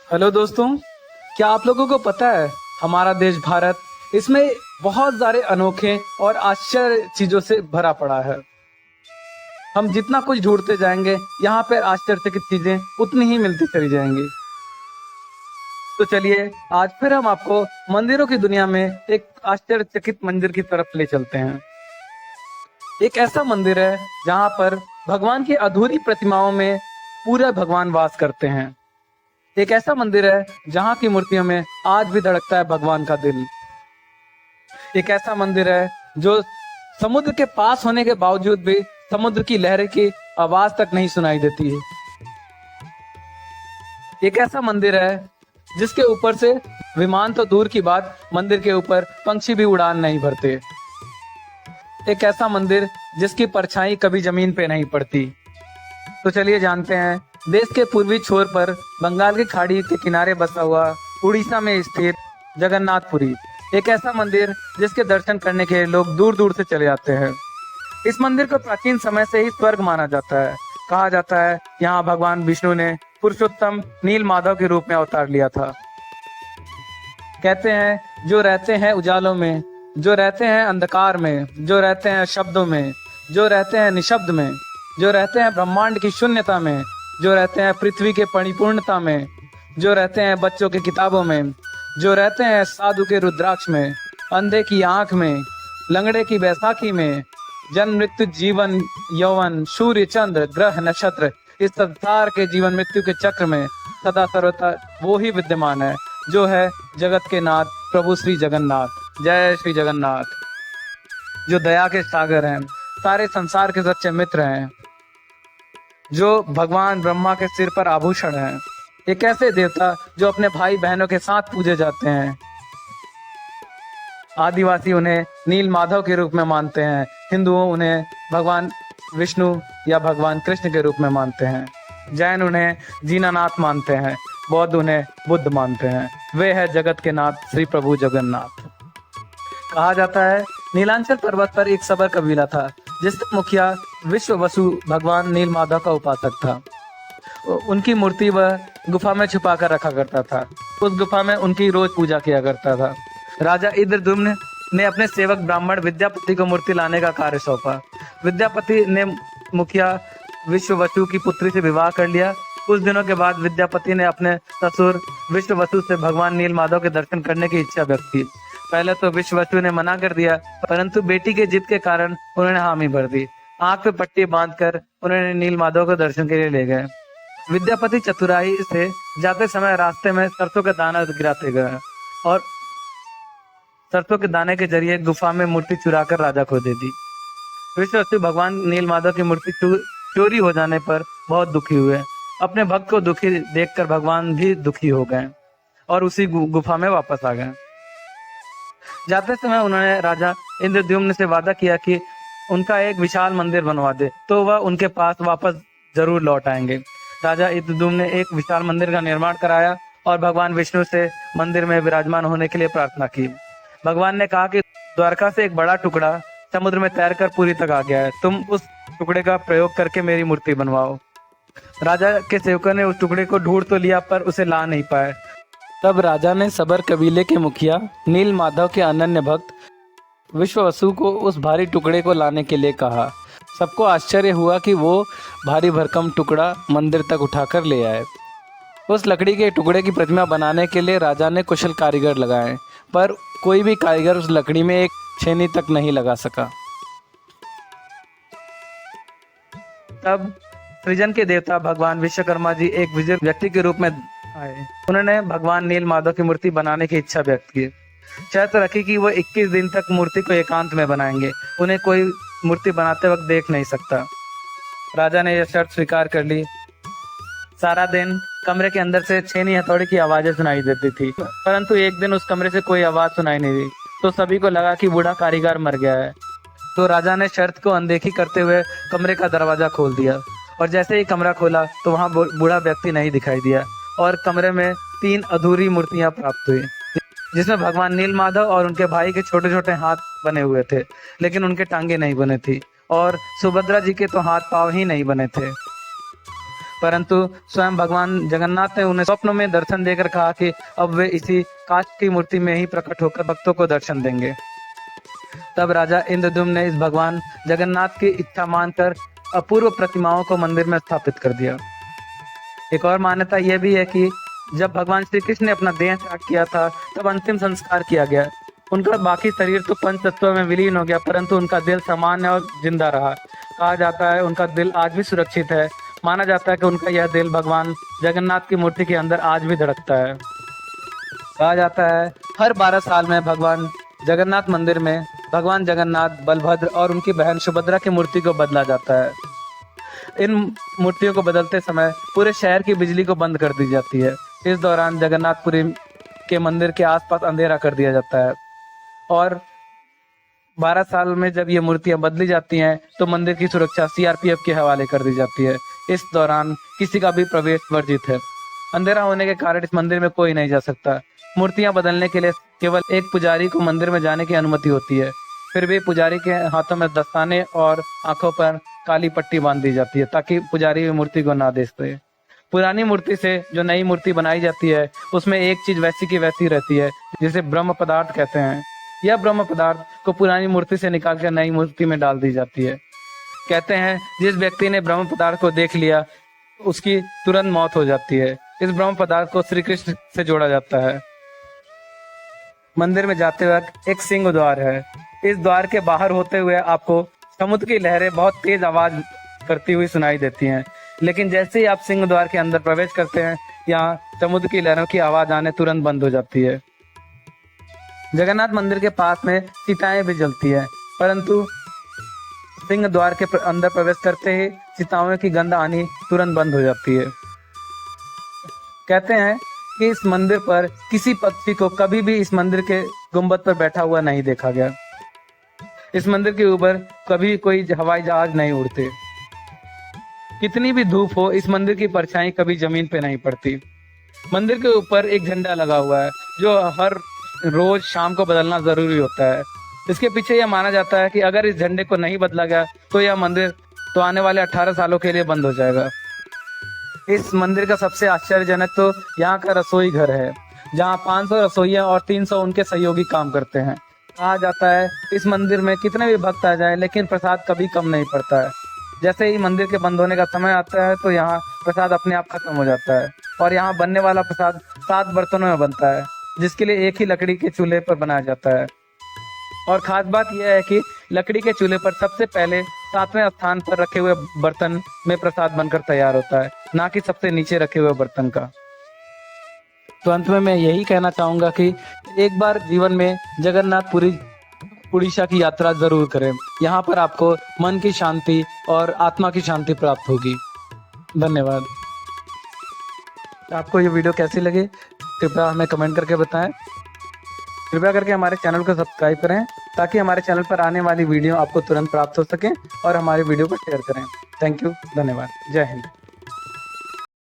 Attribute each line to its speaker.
Speaker 1: Hello दोस्तों, क्या आप लोगों को पता है हमारा देश भारत इसमें बहुत सारे अनोखे और आश्चर्य चीजों से भरा पड़ा है। हम जितना कुछ ढूंढते जाएंगे यहाँ पर आश्चर्यचकित चीजें उतनी ही मिलती चली जाएंगी। तो चलिए आज फिर हम आपको मंदिरों की दुनिया में एक आश्चर्यचकित मंदिर की तरफ ले चलते हैं। एक ऐसा मंदिर है जहाँ पर भगवान की अधूरी प्रतिमाओं में पूरे भगवान वास करते हैं। एक ऐसा मंदिर है जहाँ की मूर्तियों में आज भी धड़कता है भगवान का दिल। एक ऐसा मंदिर है जो समुद्र के पास होने के बावजूद भी समुद्र की लहरें की आवाज तक नहीं सुनाई देती है। एक ऐसा मंदिर है जिसके ऊपर से विमान तो दूर की बात, मंदिर के ऊपर पंछी भी उड़ान नहीं भरते। एक ऐसा मंदिर जिसकी परछाई कभी जमीन पे नहीं पड़ती। तो चलिए जानते हैं देश के पूर्वी छोर पर बंगाल की खाड़ी के किनारे बसा हुआ उड़ीसा में स्थित जगन्नाथपुरी, एक ऐसा मंदिर जिसके दर्शन करने के लिए लोग दूर दूर से चले जाते हैं। इस मंदिर को प्राचीन समय से ही स्वर्ग माना जाता है। कहा जाता है यहाँ भगवान विष्णु ने पुरुषोत्तम नील माधव के रूप में अवतार लिया था। कहते हैं जो रहते हैं उजालों में, जो रहते हैं अंधकार में, जो रहते हैं शब्दों में, जो रहते हैं निशब्द में, जो रहते हैं ब्रह्मांड की शून्यता में, जो रहते हैं पृथ्वी के परिपूर्णता में, जो रहते हैं बच्चों की किताबों में, जो रहते हैं साधु के रुद्राक्ष में, अंधे की आंख में, लंगड़े की बैसाखी में, जन्म मृत्यु जीवन यौवन सूर्य चंद्र ग्रह नक्षत्र, इस संसार के जीवन मृत्यु के चक्र में सदा सर्वथा वो ही विद्यमान है जो है जगत के नाथ प्रभु श्री जगन्नाथ। जय श्री जगन्नाथ, जो दया के सागर हैं, सारे संसार के सच्चे मित्र हैं, जो भगवान ब्रह्मा के सिर पर आभूषण हैं। एक ऐसे देवता जो अपने भाई बहनों के साथ पूजे जाते हैं। आदिवासी उन्हें नील माधव के रूप में मानते हैं, हिंदुओं उन्हें भगवान विष्णु या भगवान कृष्ण के रूप में मानते हैं, जैन उन्हें दीनानाथ मानते हैं, बौद्ध उन्हें बुद्ध मानते हैं। वे है जगत के नाथ श्री प्रभु जगन्नाथ। कहा जाता है नीलांचल पर्वत पर एक सबर कबीला था जिसका मुखिया विश्व वसु भगवान नील माधव का उपासक था। उनकी मूर्ति वह गुफा में छुपा कर रखा करता था। उस गुफा में उनकी रोज पूजा किया करता था। राजा इंद्रद्युम्न ने अपने सेवक ब्राह्मण विद्यापति को मूर्ति लाने का कार्य सौंपा। विद्यापति ने मुखिया विश्व वसु की पुत्री से विवाह कर लिया। कुछ दिनों के बाद विद्यापति ने अपने ससुर विश्व वसु से भगवान नील माधव के दर्शन करने की इच्छा व्यक्त की। पहले तो विश्व वसु ने मना कर दिया, परंतु बेटी के जिद के कारण उन्होंने हामी भर दी। आंख पे पट्टी बांधकर उन्होंने नील माधव को दर्शन के लिए ले गए। विद्यापति चतुराई से जाते समय रास्ते में सरसों का दाना गिराते गए और सरसों के दाने के जरिए गुफा में मूर्ति चुरा कर राजा को दे दी। विश्व वसु भगवान नील माधव की मूर्ति चोरी हो जाने पर बहुत दुखी हुए। अपने भक्त को दुखी देखकर भगवान भी दुखी हो गए और उसी गुफा में वापस आ गए। जाते समय उन्होंने राजा इंद्रद्युम्न से वादा किया कि उनका एक विशाल मंदिर बनवा दे तो वह उनके पास वापस जरूर लौट आएंगे। राजा इंद्रद्युम्न ने एक विशाल मंदिर का निर्माण कराया और भगवान विष्णु से मंदिर में विराजमान होने के लिए प्रार्थना की। भगवान ने कहा कि द्वारका से एक बड़ा टुकड़ा समुद्र में तैरकर पुरी तक आ गया है, तुम उस टुकड़े का प्रयोग करके मेरी मूर्ति बनवाओ। राजा के सेवकों ने उस टुकड़े को ढूंढ तो लिया पर उसे ला नहीं पाए। तब राजा ने सबर कबीले के मुखिया नील माधव के अनन्य भक्त विश्व वसु को उस भारी टुकड़े को लाने के लिए कहा। सबको आश्चर्य हुआ कि वो भारी भरकम टुकड़ा मंदिर तक उठाकर ले आए। उस लकड़ी के टुकड़े की प्रतिमा बनाने के लिए राजा ने कुशल कारीगर लगाए, पर कोई भी कारीगर उस लकड़ी में एक छेनी तक नहीं लगा सका। तब सृजन के देवता भगवान विश्वकर्मा जी एक बुजुर्ग व्यक्ति के रूप में आए। उन्होंने भगवान नील माधव की मूर्ति बनाने की इच्छा व्यक्त की। शर्त रखी कि वो 21 दिन तक मूर्ति को एकांत में बनाएंगे, उन्हें कोई मूर्ति बनाते वक्त देख नहीं सकता। राजा ने यह शर्त स्वीकार कर ली। सारा दिन कमरे के अंदर से छेनी हथौड़ी की आवाजें सुनाई देती थी, परंतु एक दिन उस कमरे से कोई आवाज सुनाई नहीं दी तो सभी को लगा कि बूढ़ा कारीगर मर गया है। तो राजा ने शर्त को अनदेखी करते हुए कमरे का दरवाजा खोल दिया और जैसे ही कमरा खोला तो वहां बूढ़ा व्यक्ति नहीं दिखाई दिया और कमरे में 3 अधूरी मूर्तियां प्राप्त हुई, जिसमें भगवान नील माधव और उनके भाई के छोटे छोटे हाथ बने हुए थे, लेकिन उनके टांगे नहीं बने थी और सुभद्रा जी के तो हाथ पांव ही नहीं बने थे। परंतु स्वयं भगवान जगन्नाथ ने उन्हें स्वप्न में दर्शन देकर कहा कि अब वे इसी कांच की मूर्ति में ही प्रकट होकर भक्तों को दर्शन देंगे। तब राजा इंद्रद्युम्न ने इस भगवान जगन्नाथ की इच्छा मानकर अपूर्व प्रतिमाओं को मंदिर में स्थापित कर दिया। एक और मान्यता यह भी है कि जब भगवान श्री कृष्ण ने अपना देह त्याग किया था तब अंतिम संस्कार किया गया। उनका बाकी शरीर तो पंच तत्वों में विलीन हो गया, परंतु उनका दिल सामान्य और जिंदा रहा। कहा जाता है उनका दिल आज भी सुरक्षित है। माना जाता है कि उनका यह दिल भगवान जगन्नाथ की मूर्ति के अंदर आज भी धड़कता है। कहा जाता है हर 12 साल में भगवान जगन्नाथ मंदिर में भगवान जगन्नाथ, बलभद्र और उनकी बहन सुभद्रा की मूर्ति को बदला जाता है। इन मूर्तियों को बदलते समय पूरे शहर की बिजली को बंद कर दी जाती है। इस दौरान जगन्नाथपुरी के मंदिर के आसपास अंधेरा कर दिया जाता है और 12 साल में जब ये मूर्तियां बदली जाती हैं तो मंदिर की सुरक्षा सीआरपीएफ के हवाले कर दी जाती है। इस दौरान किसी का भी प्रवेश वर्जित है। अंधेरा होने के कारण इस मंदिर में कोई नहीं जा सकता। मूर्तियां बदलने के लिए केवल एक पुजारी को मंदिर में जाने की अनुमति होती है। फिर भी पुजारी के हाथों में दस्ताने और आंखों पर काली पट्टी बांध दी जाती है ताकि पुजारी मूर्ति को ना देख सके। पुरानी मूर्ति से जो नई मूर्ति बनाई जाती है उसमें एक चीज वैसी की वैसी रहती है, जिसे ब्रह्म पदार्थ कहते हैं। यह ब्रह्म पदार्थ को पुरानी मूर्ति से निकाल कर नई मूर्ति में डाल दी जाती है। कहते हैं जिस व्यक्ति ने ब्रह्म पदार्थ को देख लिया उसकी तुरंत मौत हो जाती है। इस ब्रह्म पदार्थ को श्री कृष्ण से जोड़ा जाता है। मंदिर में जाते वक्त एक सिंह द्वार है। इस द्वार के बाहर होते हुए आपको समुद्र की लहरें बहुत तेज आवाज करती हुई सुनाई देती हैं, लेकिन जैसे ही आप सिंह द्वार के अंदर प्रवेश करते हैं यहाँ समुद्र की लहरों की आवाज आने तुरंत बंद हो जाती है। जगन्नाथ मंदिर के पास में चिताएं भी जलती है, परंतु सिंह द्वार के अंदर प्रवेश करते ही चिताओं की गंध आनी तुरंत बंद हो जाती है। कहते हैं कि इस मंदिर पर किसी पक्षी को कभी भी इस मंदिर के गुंबद पर बैठा हुआ नहीं देखा गया। इस मंदिर के ऊपर कभी कोई हवाई जहाज नहीं उड़ते। कितनी भी धूप हो इस मंदिर की परछाई कभी जमीन पे नहीं पड़ती। मंदिर के ऊपर एक झंडा लगा हुआ है जो हर रोज शाम को बदलना जरूरी होता है। इसके पीछे यह माना जाता है कि अगर इस झंडे को नहीं बदला गया तो यह मंदिर तो आने वाले 18 सालों के लिए बंद हो जाएगा। इस मंदिर का सबसे आश्चर्यजनक तो यहाँ का रसोई घर है, जहाँ 500 रसोइया और 300 उनके सहयोगी काम करते हैं। कहा जाता है इस मंदिर में कितने भी भक्त आ जाए लेकिन प्रसाद कभी कम नहीं पड़ता है। जैसे ही मंदिर के बंद होने का समय आता है तो यहाँ प्रसाद अपने आप खत्म हो जाता है और यहाँ बनने वाला प्रसाद 7 बर्तनों में बनता है, जिसके लिए एक ही लकड़ी के चूल्हे पर बनाया जाता है। और खास बात यह है कि लकड़ी के चूल्हे पर सबसे पहले 7वें स्थान पर रखे हुए बर्तन में प्रसाद बनकर तैयार होता है, ना कि सबसे नीचे रखे हुए बर्तन का। तो अंत में मैं यही कहना चाहूंगा कि एक बार जीवन में जगन्नाथपुरी उड़ीसा की यात्रा जरूर करें। यहाँ पर आपको मन की शांति और आत्मा की शांति प्राप्त होगी। धन्यवाद। आपको ये वीडियो कैसी लगी कृपया हमें कमेंट करके बताएं। कृपया करके हमारे चैनल को सब्सक्राइब करें ताकि हमारे चैनल पर आने वाली वीडियो आपको तुरंत प्राप्त हो सके और हमारे वीडियो को शेयर करें। थैंक यू, धन्यवाद, जय हिंद।